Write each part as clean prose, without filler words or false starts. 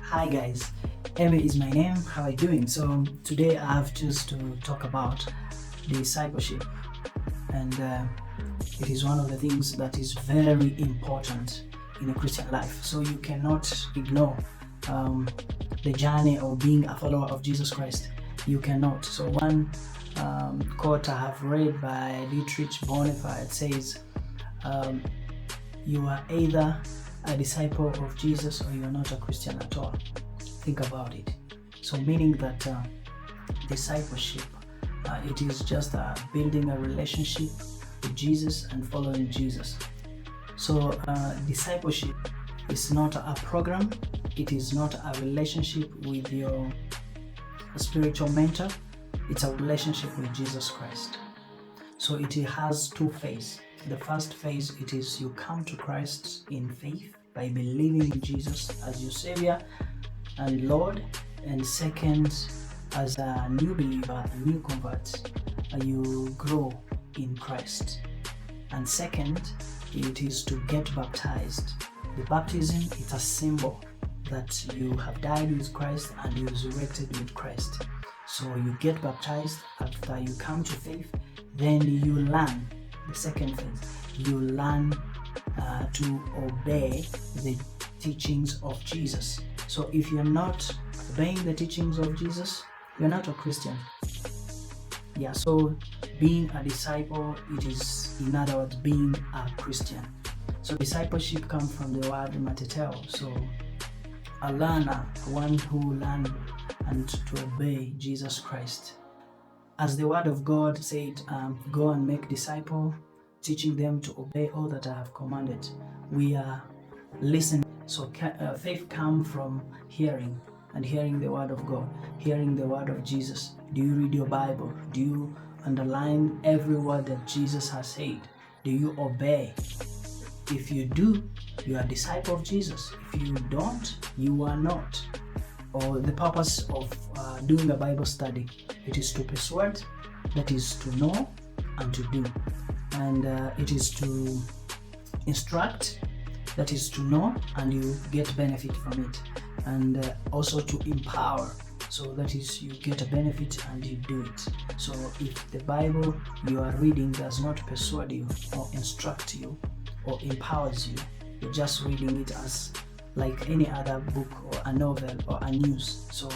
Hi guys, Aimé is my name. How are you doing? So today I have just to talk about discipleship, and it is one of the things that is very important in a Christian life. So you cannot ignore the journey of being a follower of Jesus Christ. You cannot. So one quote I have read by Dietrich Bonhoeffer says, "You are either a disciple of Jesus or you are not a Christian at all." Think about it. So meaning that discipleship, it is just building a relationship with Jesus and following Jesus. So discipleship is not a program. It is not a relationship with your spiritual mentor. It's a relationship with Jesus Christ. So it has two phases. The first phase, it is you come to Christ in faith by believing in Jesus as your Savior and Lord. And second, as a new believer, a new convert, you grow in Christ. And second, it is to get baptized. The baptism, it's a symbol that you have died with Christ and you resurrected with Christ. So you get baptized after you come to faith, then you learn. The second phase, you learn to obey the teachings of Jesus. So if you're not obeying the teachings of Jesus, you're not a Christian. Yeah, so being a disciple, it is, in other words, being a Christian. So discipleship comes from the word mateteo. So a learner, one who learns and to obey Jesus Christ. As the word of God said, go and make disciples, teaching them to obey all that I have commanded. We are listening. So faith comes from hearing, and hearing the word of God, hearing the word of Jesus. Do you read your Bible? Do you underline every word that Jesus has said? Do you obey? If you do, you are a disciple of Jesus. If you don't, you are not. Or the purpose of doing a Bible study, it is to persuade, that is to know and to do. And it is to instruct, that is to know and you get benefit from it. And also to empower, so that is you get a benefit and you do it. So if the Bible you are reading does not persuade you or instruct you or empowers you, you're just reading it as like any other book or a novel or a news. So,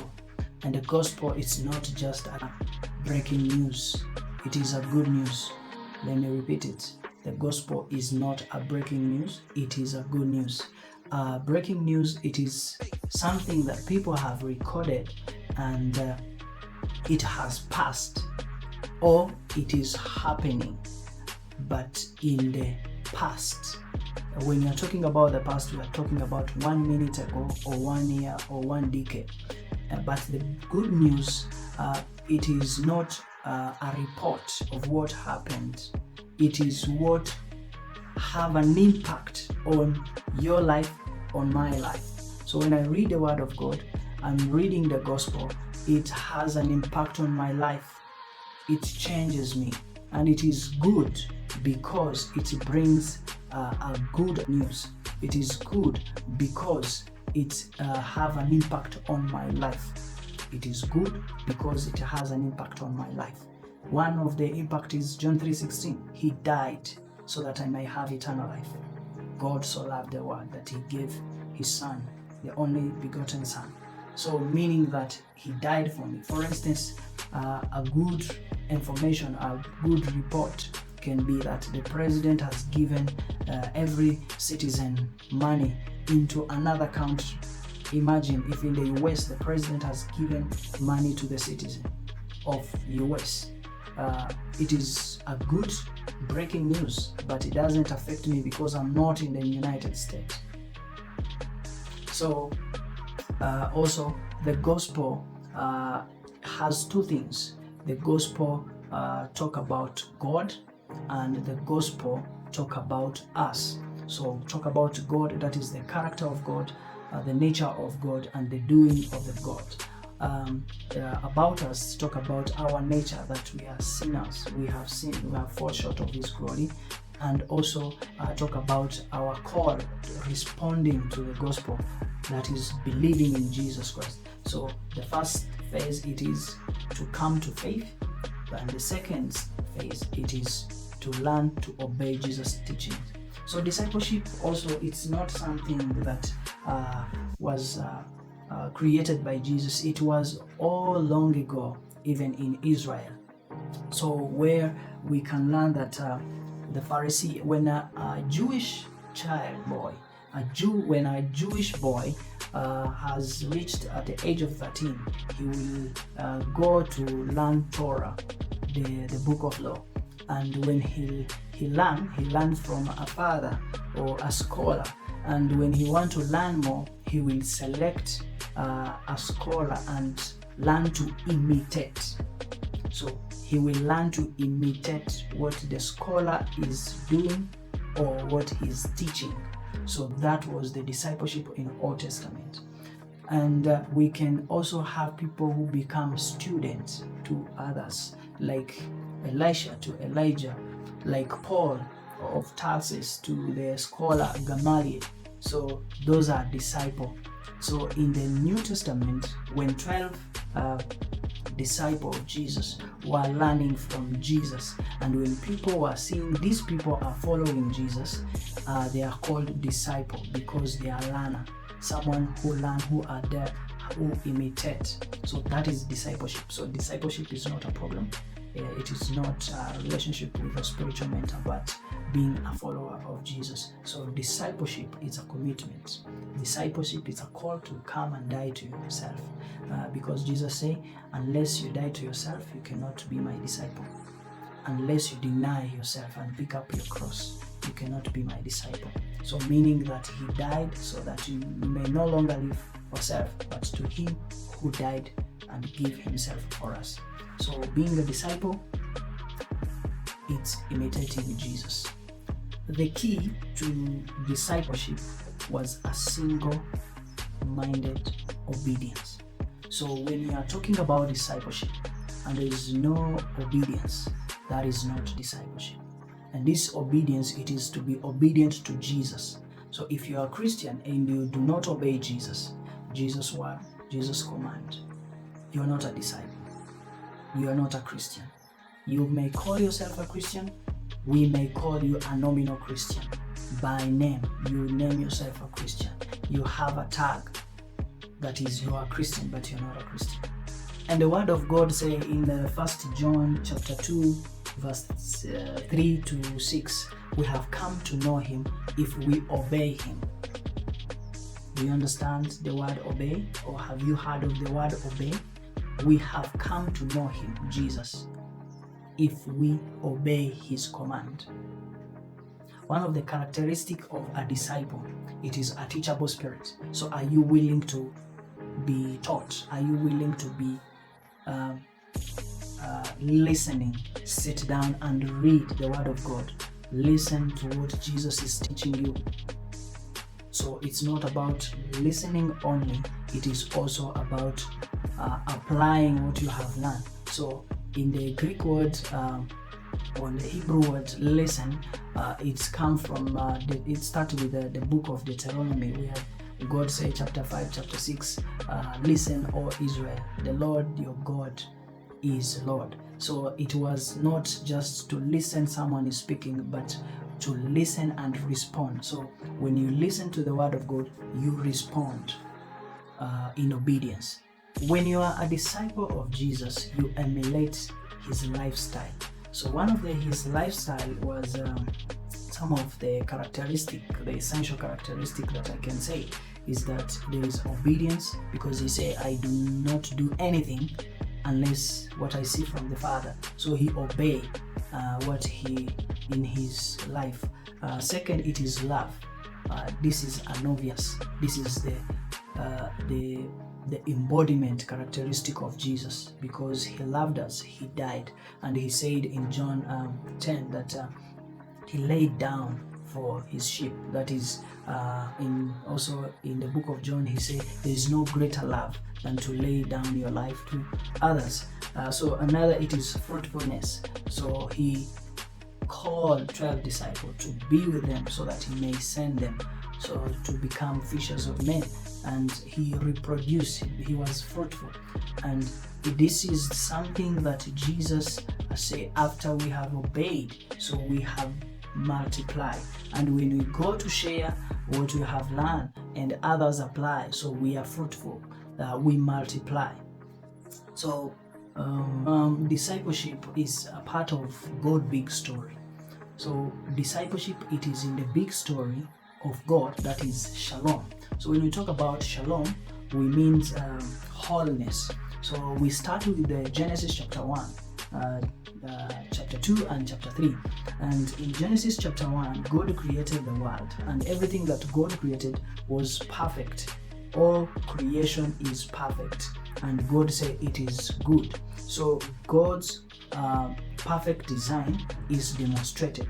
and the gospel is not just a breaking news, it is a good news. Let me repeat it. The gospel is not a breaking news, it is a good news. Breaking news, it is something that people have recorded and it has passed or it is happening, but in the past. When you're talking about the past, we are talking about 1 minute ago or 1 year or 1 decade. But the good news, it is not a report of what happened. It is what have an impact on your life, on my life. So when I read the word of God, I'm reading the gospel, it has an impact on my life. It changes me, and it is good because it brings a good news. It is good because it have an impact on my life. It is good because it has an impact on my life. One of the impact is John 3:16. He died so that I may have eternal life. God so loved the world that he gave his son, the only begotten son. So meaning that he died for me. For instance, a good information, a good report can be that the president has given every citizen money into another country. Imagine if in the US the president has given money to the citizen of US. It is a good breaking news, but it doesn't affect me because I'm not in the United States. So also the gospel has two things. The gospel talk about God, and the gospel talk about us. So talk about God, that is the character of God, the nature of God, and the doing of the God. About us, talk about our nature, that we are sinners, we have sinned, we have fallen short of his glory, and also talk about our call responding to the gospel, that is believing in Jesus Christ. So the first phase, it is to come to faith, and the second phase, it is to learn to obey Jesus' teachings. So discipleship also, it's not something that was created by Jesus. It was all long ago, even in Israel. So where we can learn that the Pharisee, when a Jewish when a Jewish boy has reached at the age of 13, he will go to learn Torah, the book of law. And when he learns from a father or a scholar. And when he wants to learn more, he will select a scholar and learn to imitate. So he will learn to imitate what the scholar is doing or what he's teaching. So that was the discipleship in Old Testament. And we can also have people who become students to others, like Elisha to Elijah, like Paul of Tarsus to the scholar Gamaliel. So those are disciples. So in the New Testament, when 12 disciples of Jesus were learning from Jesus, and when people were seeing these people are following Jesus, they are called disciples because they are learner, someone who learn, who are there, who imitate. So that is discipleship. So discipleship is not a problem. It is not a relationship with a spiritual mentor, but being a follower of Jesus. So discipleship is a commitment. Discipleship is a call to come and die to yourself, because Jesus said, unless you die to yourself, you cannot be my disciple. Unless you deny yourself and pick up your cross, you cannot be my disciple. So meaning that he died so that you may no longer live for self, but to him who died and gave himself for us. So being a disciple, it's imitating Jesus. The key to discipleship was a single-minded obedience. So when you are talking about discipleship and there is no obedience, that is not discipleship. And this obedience, it is to be obedient to Jesus. So if you are a Christian and you do not obey Jesus' word, Jesus' command, you are not a disciple. You are not a Christian. You may call yourself a Christian. We may call you a nominal Christian. By name, you name yourself a Christian. You have a tag that is you are a Christian, but you're not a Christian. And the word of God say in the 1 John chapter 2, verse 3 to 6, we have come to know him if we obey him. Do you understand the word obey? Or have you heard of the word obey? We have come to know him, Jesus, if we obey his command. One of the characteristics of a disciple, it is a teachable spirit. So are you willing to be taught? Are you willing to be listening? Sit down and read the word of God. Listen to what Jesus is teaching you. So it's not about listening only, it is also about applying what you have learned. So in the Greek word or the Hebrew word listen, it's come from it starts with the book of Deuteronomy, where God says, chapter 5, chapter 6, listen, O Israel, the Lord your God is Lord. So it was not just to listen someone is speaking, but to listen and respond. So when you listen to the word of God, you respond in obedience. When you are a disciple of Jesus, you emulate his lifestyle. So one of his lifestyle was some of the characteristic, the essential characteristic that I can say is that there is obedience, because he said, I do not do anything unless what I see from the Father. So he obeyed what he in his life. Second, it is love. This is an obvious. This is the embodiment characteristic of Jesus, because he loved us, he died, and he said in John 10 that he laid down for his sheep. That is also in the book of John, he said there is no greater love than to lay down your life to others. So another, it is fruitfulness. So he called 12 disciples to be with them so that he may send them so to become fishers of men. and he reproduced, he was fruitful. And this is something that Jesus said after we have obeyed, so we have multiplied. And when we go to share what we have learned and others apply, so we are fruitful, we multiply. So discipleship is a part of God's big story. So discipleship, it is in the big story of God, that is Shalom. So when we talk about Shalom, we mean wholeness. So we start with the Genesis chapter 1, chapter 2 and chapter 3. And in Genesis chapter 1, God created the world, and everything that God created was perfect. All creation is perfect, and God said it is good. So God's perfect design is demonstrated,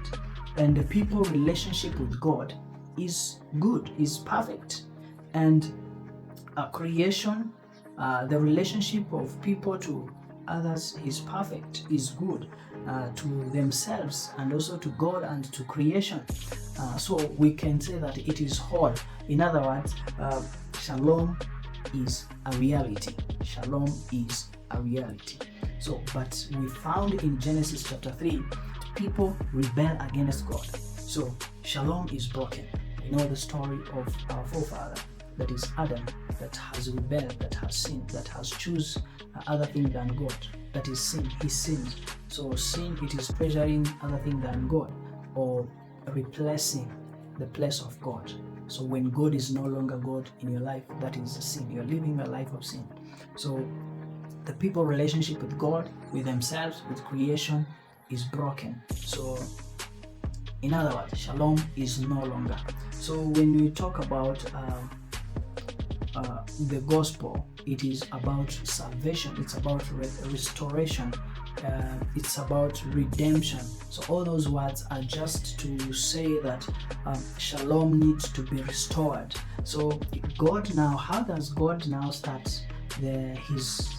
and the people relationship with God is good, is perfect. And creation, the relationship of people to others is perfect, is good, to themselves and also to God and to creation. So we can say that it is whole. In other words, Shalom is a reality. Shalom is a reality. So, but we found in Genesis chapter 3, people rebel against God. So Shalom is broken. We know the story of our forefather, that is Adam, that has rebelled, that has sinned, that has chosen other thing than God. That is sin. He sinned. So sin, it is treasuring other thing than God, or replacing the place of God. So when God is no longer God in your life, that is sin. You're living a life of sin. So the people relationship with God, with themselves, with creation is broken. So in other words, Shalom is no longer. So when we talk about the gospel, it is about salvation, it's about restoration, it's about redemption. So all those words are just to say that Shalom needs to be restored. So God now, how does God now start his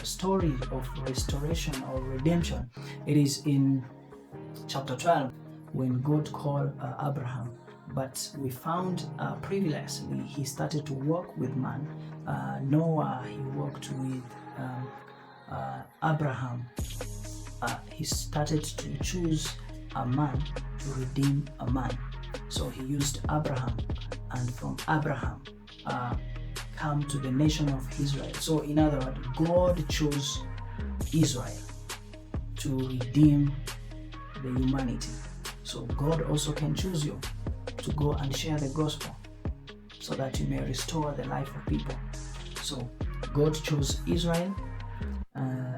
story of restoration or redemption? It is in chapter 12 when God called Abraham. But we found previously he started to work with man. Noah, he worked with Abraham. He started to choose a man to redeem a man. So he used Abraham, and from Abraham come to the nation of Israel. So in other words, God chose Israel to redeem the humanity. So God also can choose you to go and share the gospel so that you may restore the life of people. So God chose Israel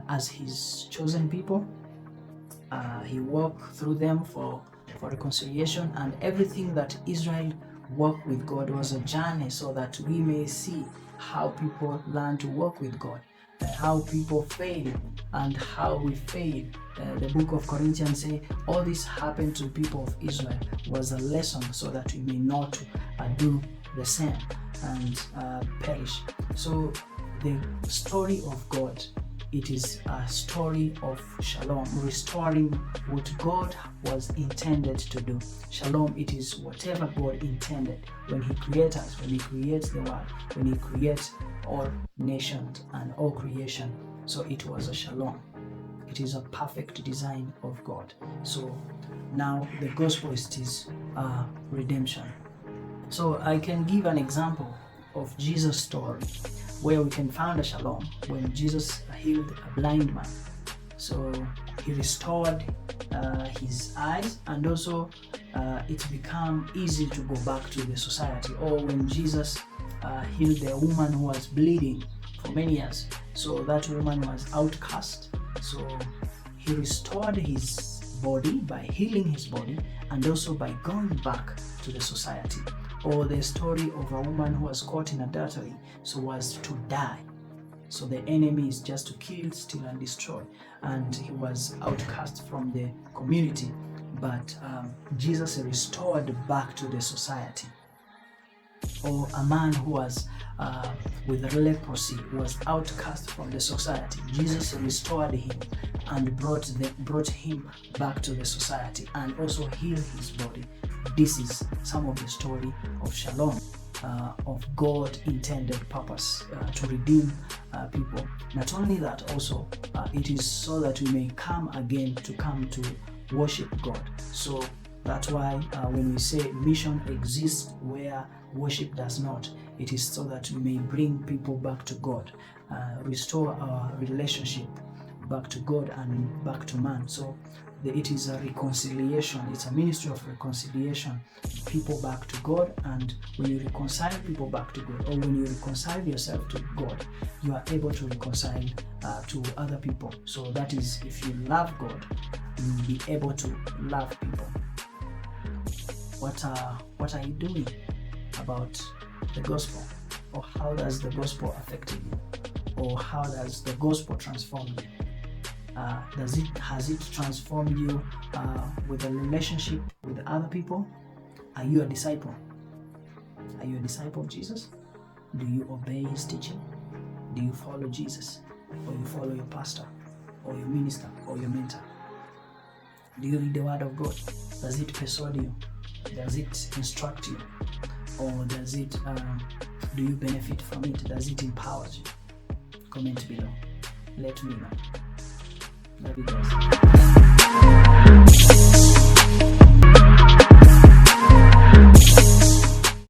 as his chosen people. He worked through them for reconciliation, and everything that Israel worked with God was a journey so that we may see how people learn to work with God, how people fail and how we fail. The book of Corinthians say all this happened to the people of Israel was a lesson so that we may not do the same and perish. So the story of God, it is a story of Shalom, restoring what God was intended to do. Shalom, it is whatever God intended when he creates us, when he creates the world, when he creates all nations and all creation. So it was a Shalom. It is a perfect design of God. So now the gospel is redemption. So I can give an example of Jesus' story where we can find a Shalom when Jesus healed a blind man. So he restored his eyes, and also it became easy to go back to the society. Or when Jesus healed the woman who was bleeding for many years, so that woman was outcast. So he restored his body by healing his body, and also by going back to the society. Or the story of a woman who was caught in adultery, so was to die. So the enemy is just to kill, steal, and destroy, and he was outcast from the community. But Jesus restored back to the society. Or a man who was with leprosy was outcast from the society. Jesus restored him and brought him back to the society, and also healed his body. This is some of the story of Shalom. of God intended purpose to redeem people. Not only that, also it is so that we may come to worship God. So that's why when we say mission exists where worship does not, it is so that we may bring people back to God, restore our relationship back to God and back to man. So it is a reconciliation. It's a ministry of reconciliation, people back to God. And when you reconcile people back to God, or when you reconcile yourself to God, you are able to reconcile to other people. So that is, if you love God, you will be able to love people. What are you doing about the gospel? Or how does the gospel affect you? Or how does the gospel transform you? Has it transformed you with a relationship with other people? Are you a disciple? Are you a disciple of Jesus? Do you obey his teaching? Do you follow Jesus? Or you follow your pastor, or your minister, or your mentor? Do you read the word of God? Does it persuade you? Does it instruct you? Or does it do you benefit from it? Does it empower you? Comment below. Let me know. Love you guys.